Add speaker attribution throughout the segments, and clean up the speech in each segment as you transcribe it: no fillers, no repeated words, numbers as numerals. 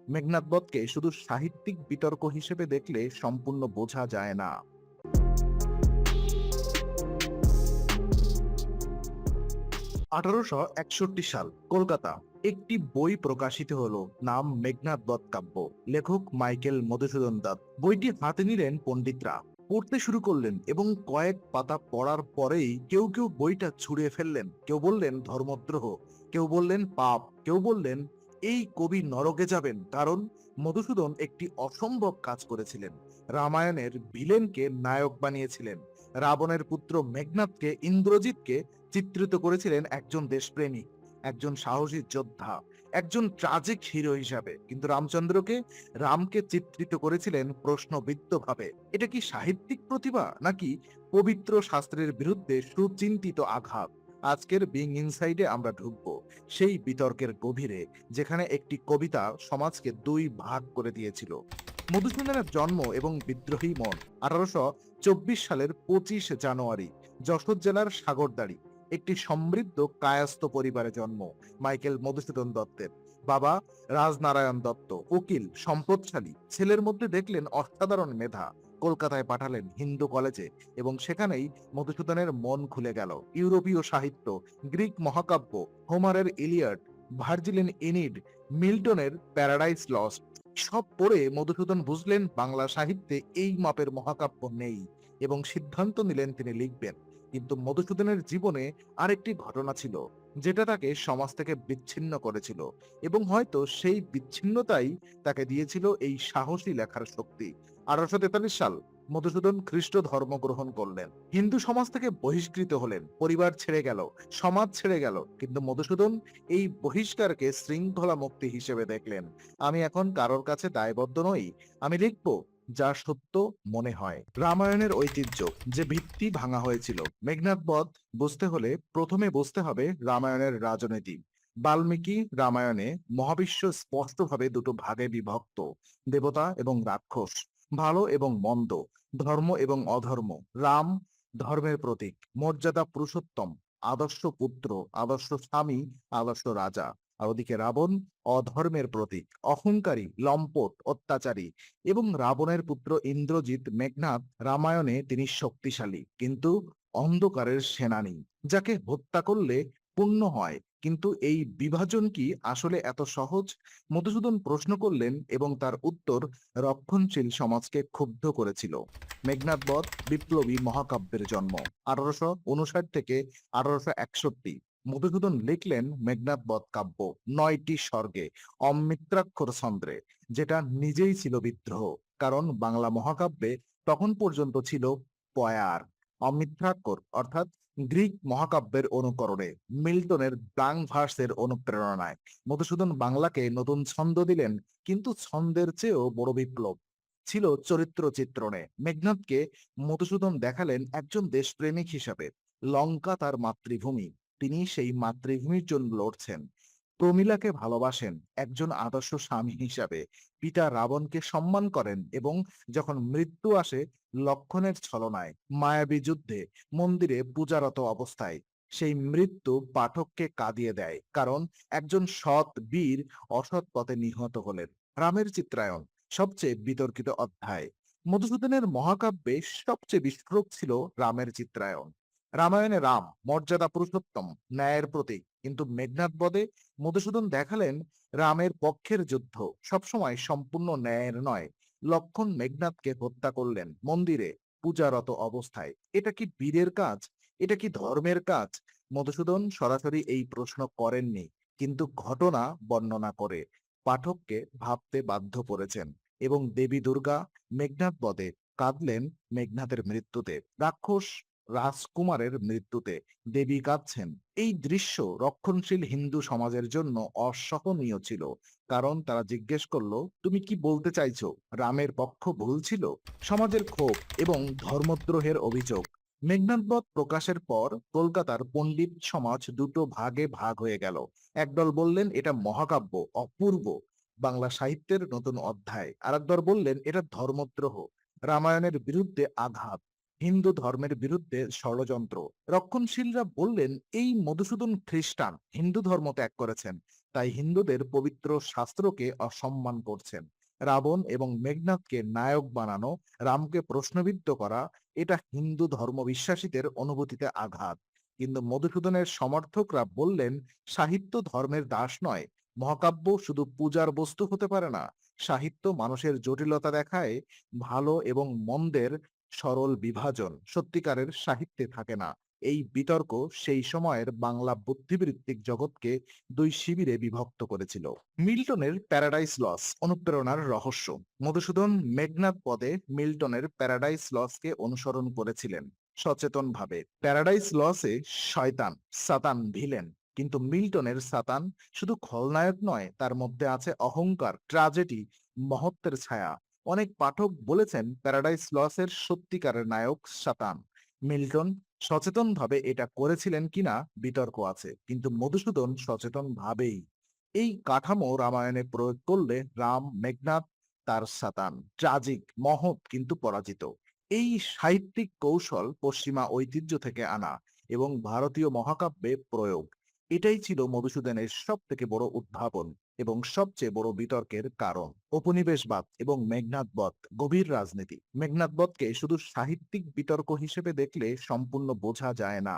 Speaker 1: মেঘনাদ বধকে শুধু সাহিত্যিক বিতর্ক হিসেবে দেখলে সম্পূর্ণ বোঝা যায় না। 1861 সাল, কলকাতা। একটি বই প্রকাশিত হলো, নাম মেঘনাদ বধ কাব্য। লেখক মাইকেল মধুসূদন দত্ত। বইটি হাতে নিলেন পণ্ডিতরা, পড়তে শুরু করলেন এবং কয়েক পাতা পড়ার পরেই কেউ কেউ বইটা ছুঁড়ে ফেললেন। কেউ বললেন ধর্মদ্রোহ, কেউ বললেন পাপ, কেউ বললেন এই কবি নরকে যাবেন, কারণ মধুসূদন একটি অসম্ভব কাজ করেছিলেন। রামায়ণের ভিলেনকে নায়ক বানিয়েছিলেন। রাবণের পুত্র মেঘনাদকে, ইন্দ্রজিৎকে চিত্রিত করেছিলেন একজন দেশপ্রেমিক, একজন সাহসী যোদ্ধা, একজন ট্রাজিক হিরো হিসাবে। কিন্তু রামকে চিত্রিত করেছিলেন প্রশ্নবিদ্ধ ভাবে। এটা কি সাহিত্যিক প্রতিভা, নাকি পবিত্র শাস্ত্রের বিরুদ্ধে সুচিন্তিত আঘাত? আজকের বিং ইনসাইডে আমরা ঢুকবো সেই বিতর্কের গভীরে, যেখানে একটি কবিতা সমাজকে দুই ভাগ করে দিয়েছিল। মধুসূদনের জন্ম এবং বিদ্রোহী মন। 1824 সালের 25 জানুয়ারি, যশোর জেলার সাগরদাড়ি একটি সমৃদ্ধ কায়স্থ পরিবারে জন্ম মাইকেল মধুসূদন দত্তের। বাবা রাজনারায়ণ দত্ত, উকিল, সম্পদশালী। ছেলের মধ্যে দেখলেন অসাধারণ মেধা। কলকাতায় পাঠালেন হিন্দু কলেজে এবং সেখানেই মধুসূদনের মন খুলে গেল। ইউরোপীয় সাহিত্য, গ্রিক মহাকাব্য, হোমারের ইলিয়াড, ভার্জিলের এনিড, মিল্টনের প্যারাডাইস লস্ট সব পড়ে মধুসূদন বুঝলেন বাংলা সাহিত্যে এই মাপের মহাকাব্য নেই এবং সিদ্ধান্ত নিলেন তিনি লিখবেন। কিন্তু মধুসূদনের জীবনে আরেকটি ঘটনা ছিল, যেটা তাকে সমাজ থেকে বিচ্ছিন্ন করেছিল এবং হয়তো সেই বিচ্ছিন্নতাই তাকে দিয়েছিল এই সাহসী লেখার শক্তি। 1843 সাল, মধুসূদন খ্রিস্ট ধর্ম গ্রহণ করলেন। হিন্দু সমাজ থেকে বহিষ্কৃত হলেন, পরিবার ছেড়ে গেল, সমাজ ছেড়ে গেল। কিন্তু মধুসূদন এই বহিষ্কারকে শৃঙ্খলা মুক্তি হিসেবে দেখলেন। আমি এখন কারোর কাছে দায়বদ্ধ নই, আমি লিখব যা সত্য মনে হয়। রামায়ণের ঐতিহ্য, যে ভিত্তি ভাঙা হয়েছিল। মেঘনাদ বধ বুঝতে হলে প্রথমে বুঝতে হবে রামায়ণের রাজনীতি। বাল্মীকি রামায়ণে মহাবিশ্ব স্পষ্টভাবে দুটো ভাগে বিভক্ত, দেবতা এবং রাক্ষস, ভালো এবং মন্দ, ধর্ম এবং অধর্ম। রাম ধর্মের প্রতীক, মর্যাদা পুরুষোত্তম, আদর্শ পুত্র, আদর্শ স্বামী, আদর্শ রাজা। আর ওদিকে রাবণ অধর্মের প্রতীক, অহংকারী, লম্পট, অত্যাচারী। এবং রাবণের পুত্র ইন্দ্রজিৎ মেঘনাদ, রামায়ণে তিনি শক্তিশালী কিন্তু অন্ধকারের সেনানী, যাকে হত্যা করলে পুণ্য হয়। কিন্তু এই বিভাজন কি আসলে এত সহজ? মধুসূদন প্রশ্ন করলেন এবং তার উত্তর রক্ষণশীল সমাজকে ক্ষুব্ধ করেছিল। মেঘনাদ বধ বিপ্লবী মহাকাব্যের জন্ম। 1859 থেকে 1861 মধুসূদন লিখলেন মেঘনাদ বধ কাব্য 9টি স্বর্গে, অমৃতাক্ষর ছন্দ্রে, যেটা নিজেই ছিল বিদ্রোহ। কারণ বাংলা মহাকাব্যে তখন পর্যন্ত ছিল পয়ার। অমিত্রাক্ষর অর্থাৎ গ্রিক মহাকাব্যের অনুকরণে, মিল্টনের ব্লাঙ্ক ভার্সের অনুপ্রেরণায় মধুসূদন বাংলাকে নতুন ছন্দ দিলেন। কিন্তু ছন্দের চেয়েও বড় বিপ্লব ছিল চরিত্র চিত্রণে। মেঘনাদকে মধুসূদন দেখালেন একজন দেশপ্রেমিক হিসাবে। লঙ্কা তার মাতৃভূমি, তিনি সেই মাতৃভূমির জন্য লড়ছেন। প্রমীলাকে ভালোবাসেন একজন আদর্শ স্বামী হিসাবে। পিতা রাবণকে সম্মান করেন এবং যখন মৃত্যু আসে লক্ষণের ছলনায়, মায়াবী যুদ্ধে, মন্দিরে পূজারত অবস্থায়, সেই মৃত্যু পাঠককে কাঁদিয়ে দেয়, কারণ একজন সৎ বীর অসৎ পথে নিহত হলেন। রামের চিত্রায়ন, সবচেয়ে বিতর্কিত অধ্যায়। মধুসূদনের মহাকাব্যে সবচেয়ে বিস্ফোরক ছিল রামের চিত্রায়ন। রামায়ণে রাম মর্যাদা পুরুষোত্তম, ন্যায়ের প্রতীক। কিন্তু মেঘনাদ বধে মধুসূদন দেখালেন রামের পক্ষের যুদ্ধ সবসময় সম্পূর্ণ ন্যায়ের নয়। লক্ষণ মেঘনাদকে হত্যা করলেন মন্দিরে পূজারত অবস্থায়। এটা কি বীরের কাজ? এটা কি ধর্মের কাজ? মধুসূদন সরাসরি এই প্রশ্ন করেননি, কিন্তু ঘটনা বর্ণনা করে পাঠককে ভাবতে বাধ্য করেছেন। এবং দেবী দুর্গা মেঘনাদ বধে কাঁদলেন মেঘনাদের মৃত্যুতে, রাক্ষস রাজকুমারের মৃত্যুতে দেবী কাঁদছেন। এই দৃশ্য রক্ষণশীল হিন্দু সমাজের জন্য অসহনীয় ছিল, কারণ তারা জিজ্ঞেস করলো, তুমি কি বলতে চাইছো রামের পক্ষ ভুল ছিল? সমাজের ক্ষোভ এবং ধর্মদ্রোহের অভিযোগ। মেঘনাদ বধ প্রকাশের পর কলকাতার পণ্ডিত সমাজ দুটো ভাগে ভাগ হয়ে গেল। একদল বললেন এটা মহাকাব্য, অপূর্ব, বাংলা সাহিত্যের নতুন অধ্যায়। আরেক দল বললেন এটা ধর্মদ্রোহ, রামায়ণের বিরুদ্ধে আঘাত, হিন্দু ধর্মের বিরুদ্ধে ষড়যন্ত্র। রক্ষণশীলরা বললেন এই মধুসূদন খ্রিস্টান, হিন্দু ধর্ম ত্যাগ করেছেন, তাই হিন্দুদের পবিত্র শাস্ত্রকে অসম্মান করছেন। রাবণ এবং মেঘনাদকে নায়ক বানানো, রামকে প্রশ্নবিদ্ধ করা, এটা হিন্দু ধর্মবিশ্বাসীদের অনুভূতিতে আঘাত। কিন্তু মধুসূদনের সমর্থকরা বললেন, সাহিত্য ধর্মের দাস নয়, মহাকাব্য শুধু পূজার বস্তু হতে পারে না। সাহিত্য মানুষের জটিলতা দেখায়, ভালো এবং মন্দের সরল বিভাজন সত্যিকারের সাহিত্যে থাকে না। এই বিতর্ক সেই সময়ের বাংলা বুদ্ধিবৃত্তিক জগৎকে দুই শিবিরে বিভক্ত করেছিল। মিল্টনের প্যারাডাইস লস অনুপ্রেরণার রহস্য। মধুসূদন মেঘনাদ পদে মিল্টনের প্যারাডাইস লসকে অনুসরণ করেছিলেন সচেতনভাবে। প্যারাডাইস লসে শয়তান, সাতান ভিলেন, কিন্তু মিল্টনের সাতান শুধু খলনায়ক নয়, তার মধ্যে আছে অহংকার, ট্র্যাজেডি, মহত্বের ছায়া। অনেক পাঠক বলেছেন প্যারাডাইস লসের সত্যিকারের নায়ক সাতান। মিল্টন সচেতনভাবে এটা করেছিলেন কিনা বিতর্ক আছে, কিন্তু মধুসূদন সচেতন ভাবেই এই কাঠামো রামায়ণে প্রয়োগ করলে রাম মেঘনাদ তার সাতান, ট্রাজিক মহৎ কিন্তু পরাজিত। এই সাহিত্যিক কৌশল পশ্চিমা ঐতিহ্য থেকে আনা এবং ভারতীয় মহাকাব্যে প্রয়োগ, এটাই ছিল মধুসূদনের সব থেকে বড় উদ্ভাবন এবং সবচেয়ে বড় বিতর্কের কারণ। উপনিবেশবাদ এবং মেঘনাদবধ, গভীর রাজনীতি। মেঘনাদবধকে শুধু সাহিত্যিক বিতর্ক হিসেবে দেখলে সম্পূর্ণ বোঝা যায় না।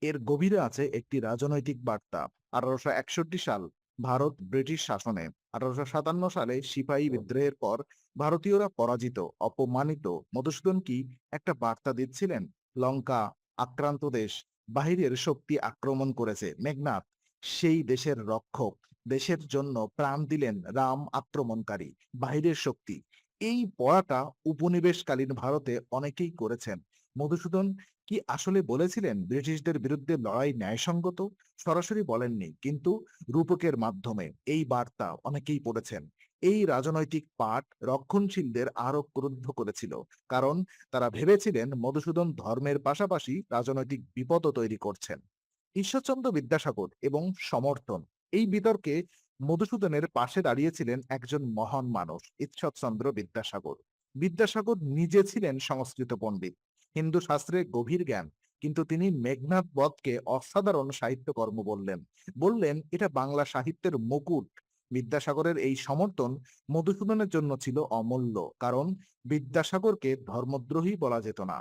Speaker 1: এর গভীরে আছে একটি রাজনৈতিক বার্তা। 1861 সাল, ভারত ব্রিটিশ শাসনে। 1857 সালে সিপাহী বিদ্রোহের পর ভারতীয়রা পরাজিত, অপমানিত। মধুসূদন কি একটা বার্তা দিচ্ছিলেন? লঙ্কা আক্রান্ত দেশ, বাহিরের শক্তি আক্রমণ করেছে, মেঘনাদ সেই দেশের রক্ষক, দেশের জন্য প্রাণ দিলেন। রাম আক্রমণকারী, বাহিরের শক্তি। এই পড়াটা উপনিবেশকালীন ভারতে অনেকেই করেছেন। মধুসূদন কি আসলে বলেছিলেন ব্রিটিশদের বিরুদ্ধে লড়াই ন্যায়সঙ্গত? সরাসরি বলেননি, কিন্তু রূপকের মাধ্যমে এই বার্তা অনেকেই পড়েছেন। এই রাজনৈতিক পাঠ রক্ষণশীলদের আরো ক্রুদ্ধ করেছিল, কারণ তারা ভেবেছিলেন মধুসূদন ধর্মের পাশাপাশি রাজনৈতিক বিপদও তৈরি করছেন। ঈশ্বরচন্দ্র বিদ্যাসাগর এবং সমর্থন। এই বিতর্কে মধুসূদনের পাশে দাঁড়িয়েছিলেন একজন মহান মানুষ, ঈশ্বরচন্দ্র বিদ্যাসাগর। বিদ্যাসাগর নিজে ছিলেন সংস্কৃত পণ্ডিত, হিন্দু শাস্ত্রে গভীর জ্ঞান, কিন্তু তিনি মেঘনাদ বধকে অসাধারণ সাহিত্যকর্ম বললেন। বললেন এটা বাংলা সাহিত্যের মুকুট। বিদ্যাসাগরের এই সমর্থন মধুসূদনের জন্য ছিল অমূল্য, কারণ বিদ্যাসাগরকে ধর্মদ্রোহী বলা যেত না।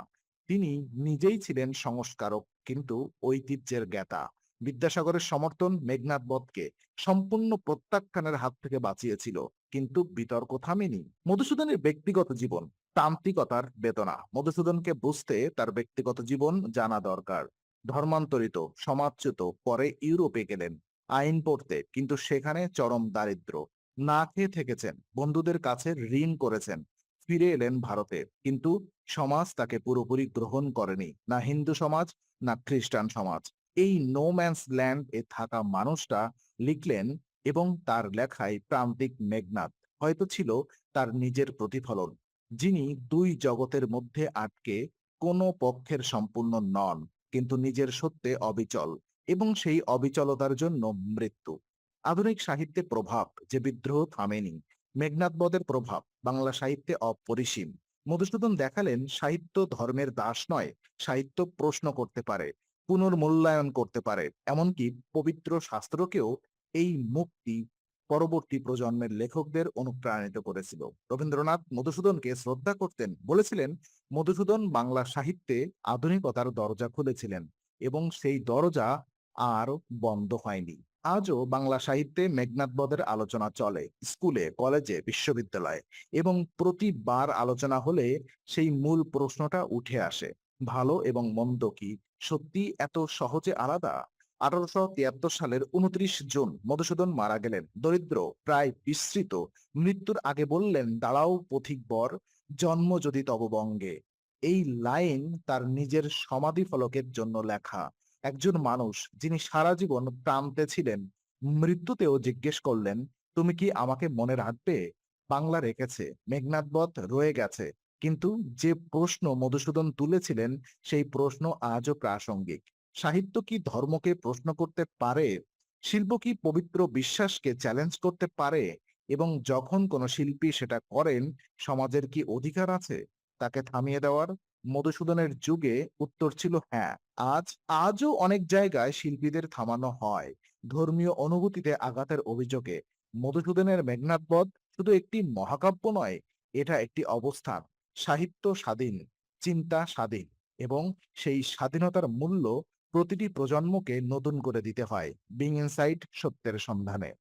Speaker 1: তিনি নিজেই ছিলেন সংস্কারক, কিন্তু ঐতিহ্যের জ্ঞাতা। বিদ্যাসাগরের সমর্থন মেঘনাদ বধকে সম্পূর্ণ প্রত্যাখ্যানের হাত থেকে বাঁচিয়েছিল, কিন্তু বিতর্ক থামেনি। মধুসূদনের ব্যক্তিগত জীবন, তান্ত্রিকতার বেদনা। মধুসূদনকে বুঝতে তার ব্যক্তিগত জীবন জানা দরকার। ধর্মান্তরিত, সমাজচ্যুত, পরে ইউরোপে গেলেন আইন পড়তে, কিন্তু সেখানে চরম দারিদ্র্য। না খেয়ে থেকেছেন, বন্ধুদের কাছে ঋণ করেছেন। ফিরে এলেন ভারতে, কিন্তু সমাজ তাকে পুরোপুরি গ্রহণ করেনি, না হিন্দু সমাজ, না খ্রিস্টান সমাজ। এই নো ম্যানস ল্যান্ড এ থাকা মানুষটা লিখলেন, এবং তার লেখায় প্রান্তিক মেঘনাদ হয়তো ছিল তার নিজের প্রতিফলন, যিনি দুই জগতের মধ্যে আটকে কোনো পক্ষের সম্পূর্ণ নন, কিন্তু নিজের সত্যে অবিচল, এবং সেই অবিচলতার জন্য মৃত্যু। আধুনিক সাহিত্যে প্রভাব, যে বিদ্রোহ থামেনি। মেঘনাদ বধের প্রভাব বাংলা সাহিত্যে অপরিসীম। মধুসূদন দেখালেন সাহিত্য ধর্মের দাস নয়, সাহিত্য প্রশ্ন করতে পারে, পুনর্মূল্যায়ন করতে পারে, এমনকি পবিত্র শাস্ত্রকেও। এই মুক্তি পরবর্তী প্রজন্মের লেখকদের অনুপ্রাণিত করেছিল। রবীন্দ্রনাথ মধুসূদনকে শ্রদ্ধা করতেন, বলেছিলেন মধুসূদন বাংলা সাহিত্যে আধুনিকতার দরজা খুলেছিলেন, এবং সেই দরজা আর বন্ধ হয়নি। আজও বাংলা সাহিত্যে মেঘনাদ বধের আলোচনা চলে, স্কুলে, কলেজে, বিশ্ববিদ্যালয়ে, এবং প্রতিবার আলোচনা হলে সেই মূল প্রশ্নটা উঠে আসে, ভালো এবং মন্দ কি সত্যি এত সহজে আলাদা? 1873 সালের 29 জুন মধুসূদন মারা গেলেন, দরিদ্র, প্রায় বিস্মৃত। মৃত্যুর আগে বললেন, দাঁড়াও পথিক বর, জন্ম যদি তব বঙ্গে। এই লাইন তার নিজের সমাধি ফলকের জন্য লেখা। একজন মানুষ যিনি সারা জীবন প্রান্তে ছিলেন, মৃত্যুতেও জিজ্ঞেস করলেন, তুমি কি আমাকে মনে রাখবে? বাংলা রেখেছে, মেঘনাদ বধ রয়ে গেছে, কিন্তু যে প্রশ্ন মধুসূদন তুলেছিলেন সেই প্রশ্ন আজও প্রাসঙ্গিক। সাহিত্য কি ধর্মকে প্রশ্ন করতে পারে? শিল্প কি পবিত্র বিশ্বাসকে চ্যালেঞ্জ করতে পারে? এবং যখন কোনো শিল্পী সেটা করেন, সমাজের কি অধিকার আছে তাকে থামিয়ে দেওয়ার? মধুসূদনের যুগে উত্তর ছিল হ্যাঁ। আজও অনেক জায়গায় শিল্পীদের থামানো হয় ধর্মীয় অনুভূতিতে আঘাতের অভিযোগে। মধুসূদনের মেঘনাদ বধ শুধু একটি মহাকাব্য নয়, এটা একটি অবস্থান। সাহিত্য স্বাধীন, চিন্তা স্বাধীন, এবং সেই স্বাধীনতার মূল্য প্রতিটি প্রজন্মকে নতুন করে দিতে হয়। বিং ইনসাইড সত্যের সন্ধানে।